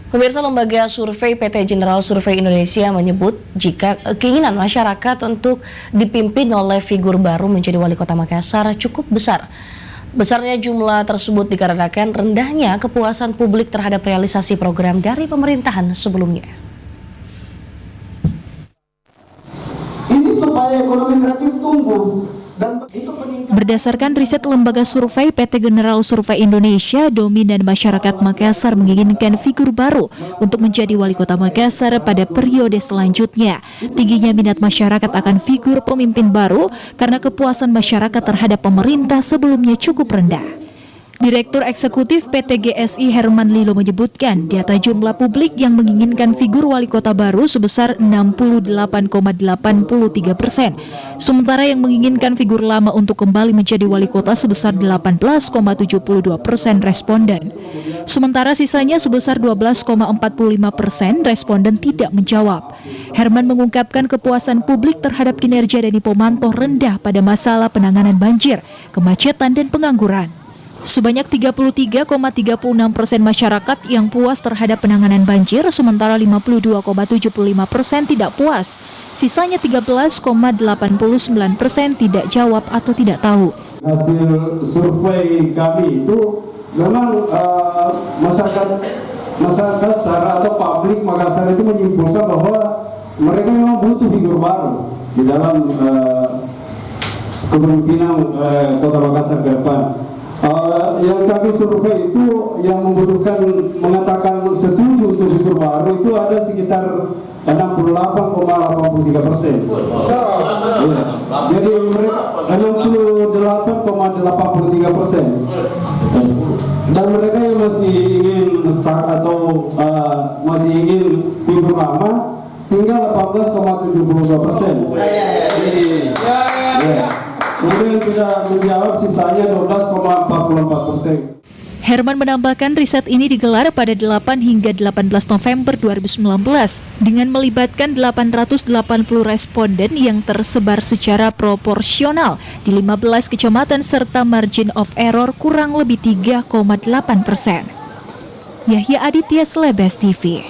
Pemirsa, lembaga survei PT General Survei Indonesia menyebut jika keinginan masyarakat untuk dipimpin oleh figur baru menjadi wali kota Makassar cukup besar. Besarnya jumlah tersebut dikarenakan rendahnya kepuasan publik terhadap realisasi program dari pemerintahan sebelumnya. Ini supaya ekonomi kreatif tumbuh. Berdasarkan riset lembaga survei PT General Survei Indonesia, dominan masyarakat Makassar menginginkan figur baru untuk menjadi wali kota Makassar pada periode selanjutnya. Tingginya minat masyarakat akan figur pemimpin baru karena kepuasan masyarakat terhadap pemerintah sebelumnya cukup rendah. Direktur Eksekutif PT GSI Herman Lilo menyebutkan data jumlah publik yang menginginkan figur wali kota baru sebesar 68,83%. Sementara yang menginginkan figur lama untuk kembali menjadi wali kota sebesar 18,72% responden. Sementara sisanya sebesar 12,45% responden tidak menjawab. Herman mengungkapkan kepuasan publik terhadap kinerja Dani Pomanto rendah pada masalah penanganan banjir, kemacetan, dan pengangguran. Sebanyak 33,36% masyarakat yang puas terhadap penanganan banjir, sementara 52,75% tidak puas. Sisanya 13,89% tidak jawab atau tidak tahu. Hasil survei kami itu memang masyarakat secara atau publik Makassar itu menyimpulkan bahwa mereka memang butuh figur baru di dalam kepemimpinan Kota Makassar ke depan. Yang kami survei itu yang membutuhkan mengatakan setuju untuk figur baru itu ada sekitar 68,83%. Jadi mereka 68,83%. Dan mereka yang masih ingin start atau masih ingin figur lama tinggal 18,72%. Kemudian sudah menjawab sisanya 12,44%. Herman menambahkan riset ini digelar pada 8 hingga 18 November 2019 dengan melibatkan 880 responden yang tersebar secara proporsional di 15 kecamatan serta margin of error kurang lebih 3,8%. Yahya Aditya, Slebes TV.